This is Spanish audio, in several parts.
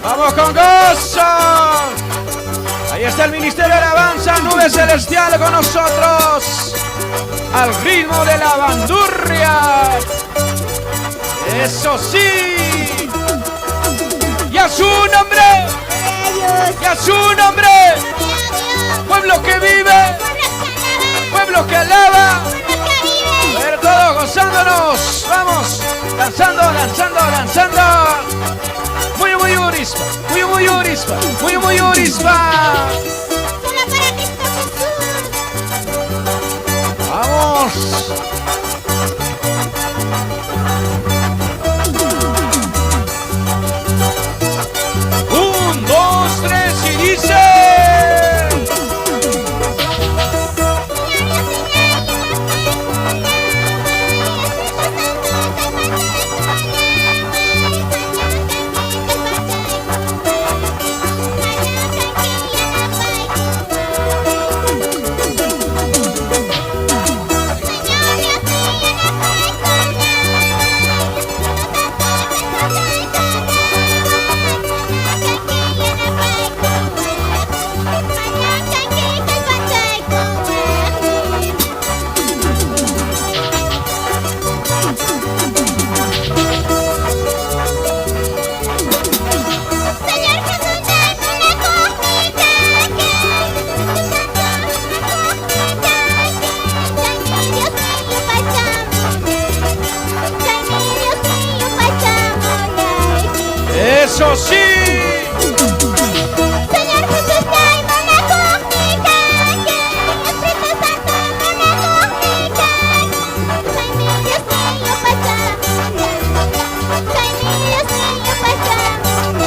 Vamos con gozo. Ahí está el Ministerio de Alabanza, Nube Celestial con nosotros. Al ritmo de la bandurria. Eso sí. Y a su nombre. Y a su nombre. Pueblo que vive. Pueblo que alaba. A ver, todos gozándonos. Vamos. Danzando, danzando, danzando. Muy, muy urispa. Muy, muy urispa. Muy, muy urispa. Solo para Cristo Jesús. Vamos. Un, dos, tres y dice. ¡Eso sí! Señor Jesús, traemos la cósmica, que Espíritu Santo nos cósmica. Soy mi Dios mío, pasamos. Soy mi Dios mío, pasamos.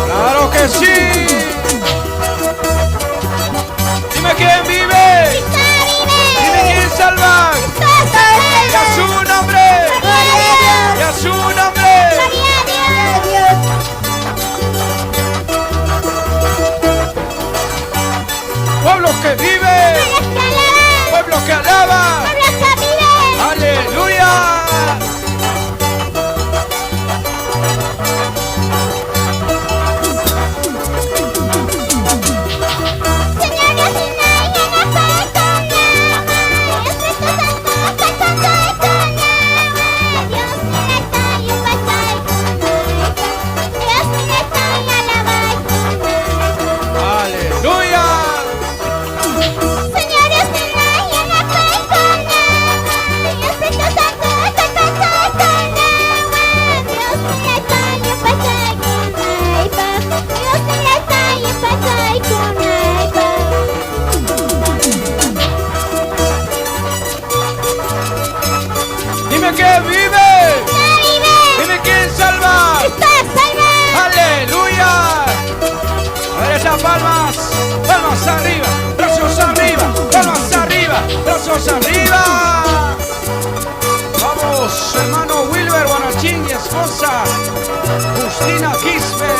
¡Claro que sí! Dime quién vive. Cristo vive. Dime quién salva. Cristo salva. Y a su nombre. Y a su nombre. Gloria a Dios. Pueblo que vive. Pueblo que alaba. Pueblo que vive. ¡Aleluya! Señor Dios, Sinaí, en la fe con llama. Espíritu Santo, cantando y con llama. Dios mío, está y pasa y con Dios mío, está y alaba y con ¡Aleluya! Señor Dios, Sinaí, en la fe con llama. Espíritu Santo, cantando y con llama. Dios mío, está y pasa y con Dios mío, está y pasa y con Dime quién vive. Dime quién salva. ¡Aleluya! A ver esas palmas. Palmas arriba. Brazos arriba. Palmas arriba. Brazos arriba. Vamos, hermano Wilber Guanachín y esposa Justina Quispe.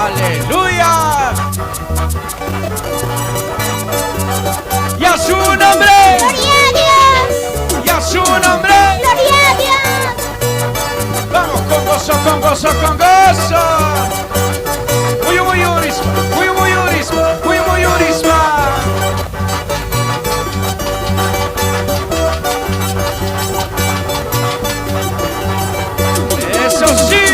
¡Aleluya! Y a su nombre. Y a su nombre. Vamos con gozo, con gozo, con gozo. Muy, muy urisma. Muy, muy urisma. Muy, muy urisma. Eso sí.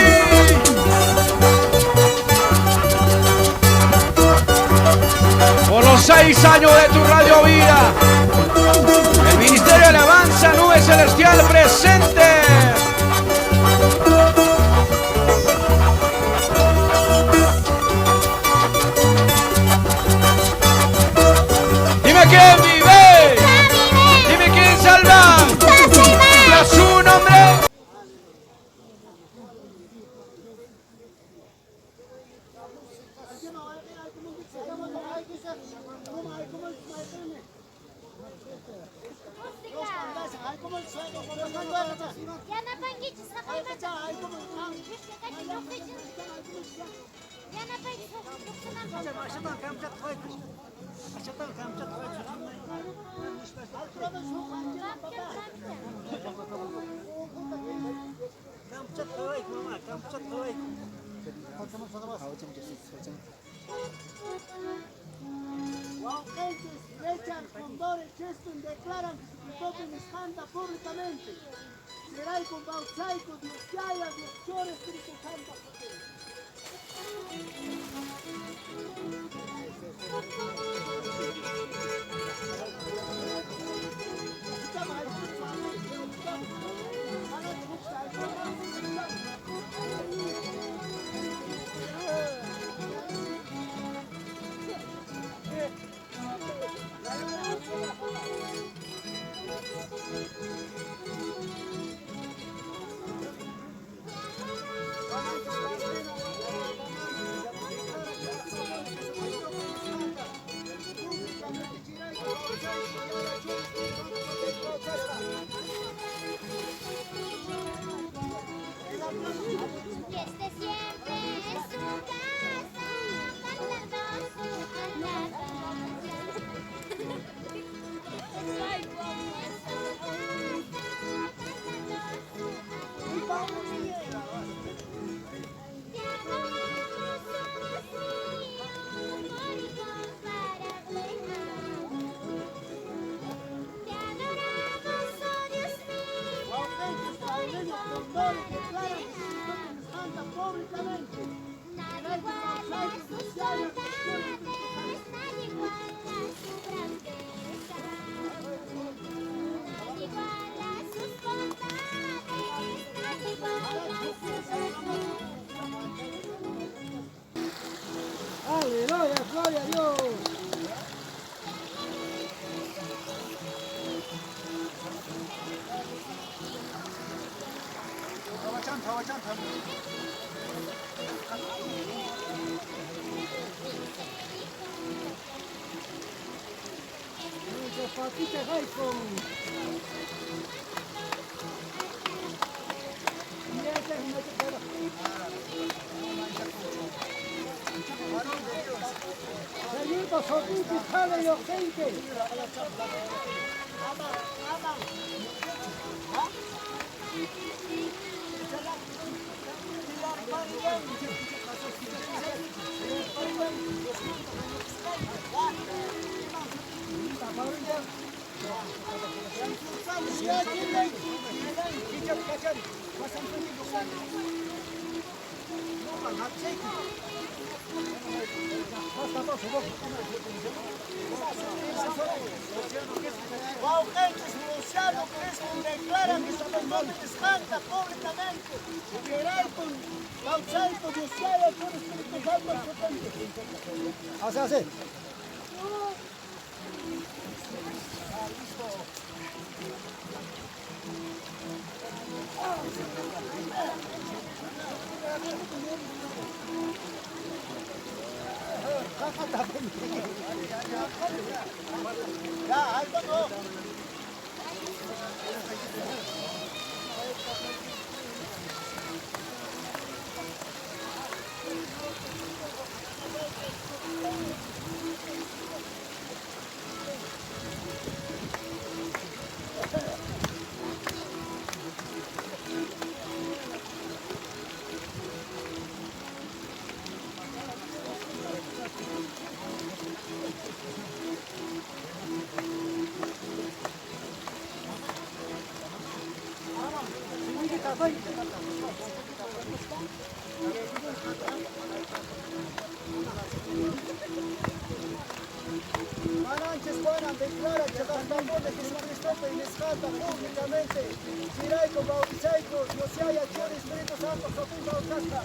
Por los 6 años de tu Radio Vida, el Ministerio de Alabanza, Nube Celestial presente. Dime quién vive. Dime quién salva. Y a su nombre. Guauquenses echan condores cheston declaran que su toque les canta públicamente. Será con bautzaico, Dios yaya, Dios chore, Espíritu Santo. Y este siempre es su casa, cantando su alabanza. Ay, como es su casa, cantando su alabanza. Te adoramos, oh Dios mío, morimos para glorificar. Te adoramos, oh Dios mío, morimos para glorificar. Públicamente. Nadie iguala sus bondades, nadie iguala su grandeza. Nadie iguala sus bondades, nadie iguala su grandeza. Aleluya, gloria a Dios. Guauquenses, Luciano Crespo declaran que su nombre les canta públicamente. Queráis con bautzaico, Dios yaya, con Espíritu Santo potente. Hace. Ya, alto no. Mananches Juanan declara que los tambores de Jesucristo y les canta públicamente. Chiraico, bautizaico, Dios yaya, Chor, Espíritu Santo, Sopin, Bautasta.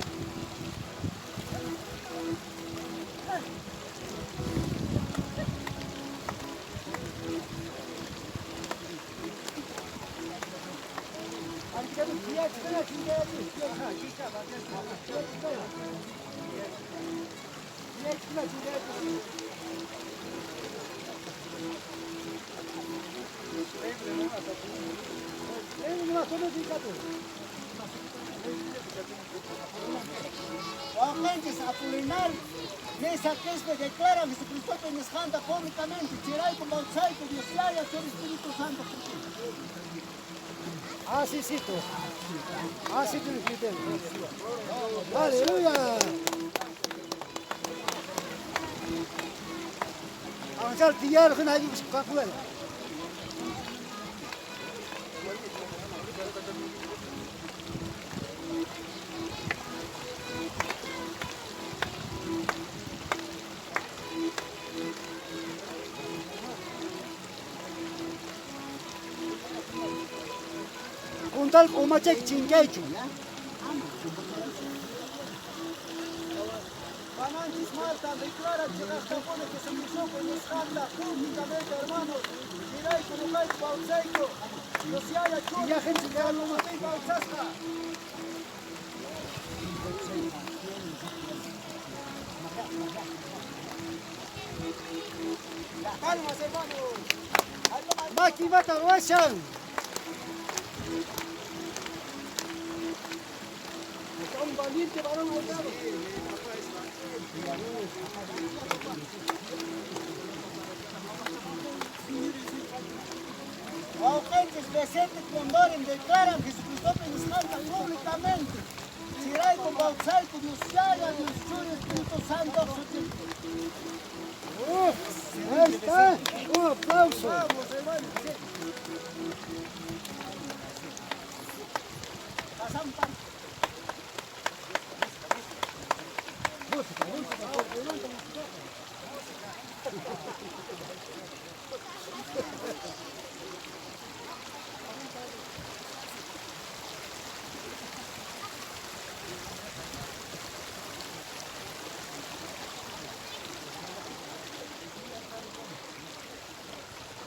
Guauquenses, Apolinar, Mesa Crespo declaran que Jesucristo les canta públicamente. Chiraico, bautizaico, Dios yaya, Chor, Espíritu Santo. Así sí, tú. Así tú. Aleluya. Pasal tiar kena aja kakuan. Kuntal umacek cingkechu ya. Pananchis Marta declara que Gastapone que se puso con escanda públicamente, hermanos. Mirai como cae Pauseico. No se haya chulo. Y la gente que habla una vez Pausasca. Calmas, hermanos. Maki Mata Ruashan. Un valiente varón volcado. Agentes presentes con Doren declaran que Jesucristo ministranta públicamente. Sirai con Bautzaiko, Dios Yaya, Dios Chuy, Espíritu Santo. Ahí está. Un aplauso. Vamos, hermano.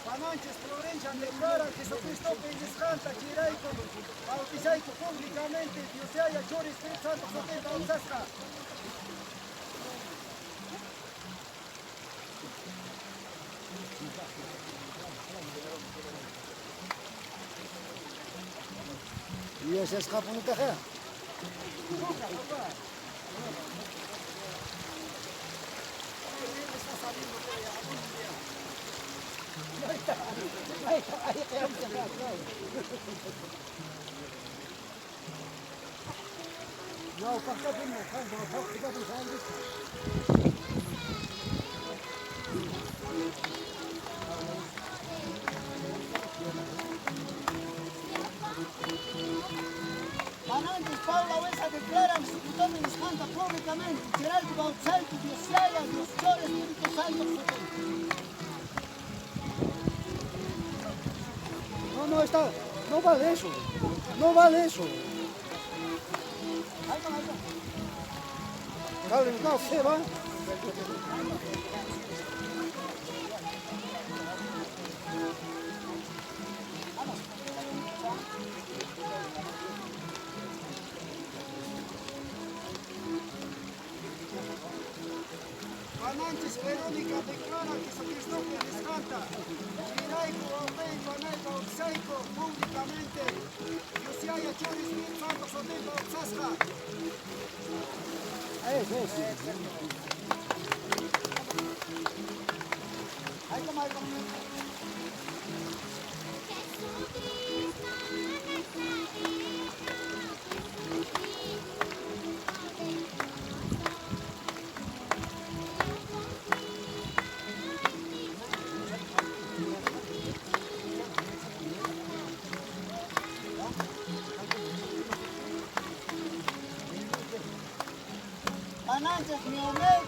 Pananches Florencia declara que Jesucristo Peñescanta, Chiraico, bautizaico públicamente, Dios haya Chori, Espíritu Santo, Sote, Bautzasca. Y ese escapa no te deja. No, pasa por no, pasa por sangre. Panantes Paula Huesa declaran que su puto ministranta públicamente, será el Bautzaiko, Dios Yaya, Dios Chor, Espíritu Santo. No está, no vale eso, no vale eso. Dale, no se va. Pananches Verónica declara que Jesucristo les canta. Chiraico, Aupei, Panaico, Oxaico, públicamente. Dios haya Chori, Espíritu Santo, Soteco, Oxasca. Eso. Ahí toma, ahí toma. Pananches, Miomet,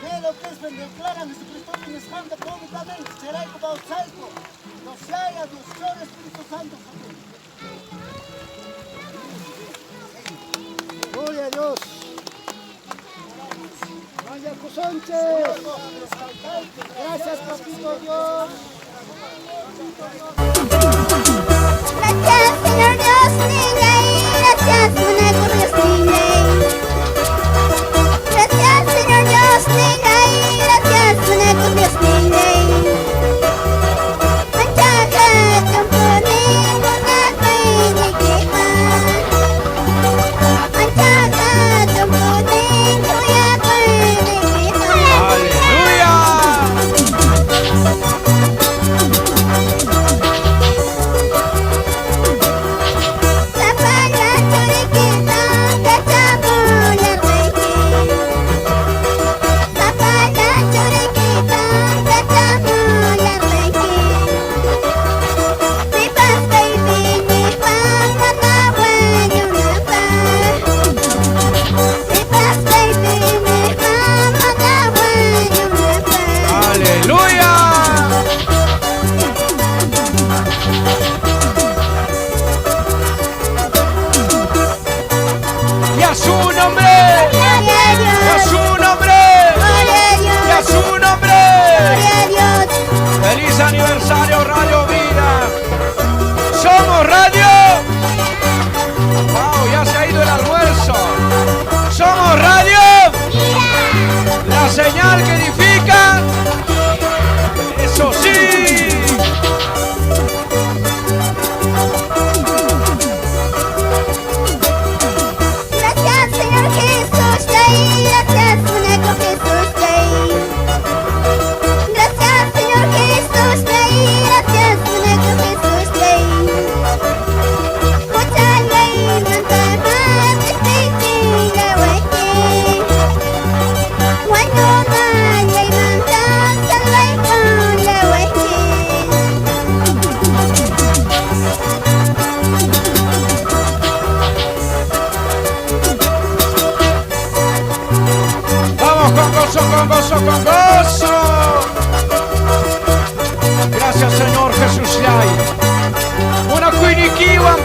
Melo Kespen declaran que Jesucristo ministrante públicamente, será el Bautzaiko, Dios Yaya, Dios Chor, Espíritu Santo. Gloria a Dios. Vaya Sánchez. Gracias, papito Dios. Gracias, Señor Dios, niña, y gracias, Munego Dios, niña. Gracias, Señor Dios, niña, y gracias, Munego Dios, niña. ¡Aleluya!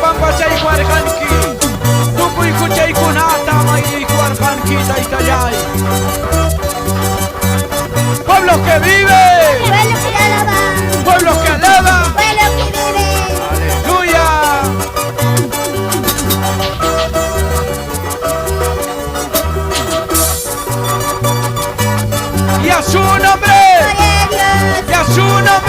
pampachay cuarjanki. Tukuy kuchay kunata mayri cuarjanki taitayay. Pueblos que viven, Pueblo que alaba, pueblos que alaban. pueblo que vive. Aleluya. Y a su nombre, Gloria a Dios, y a su nombre.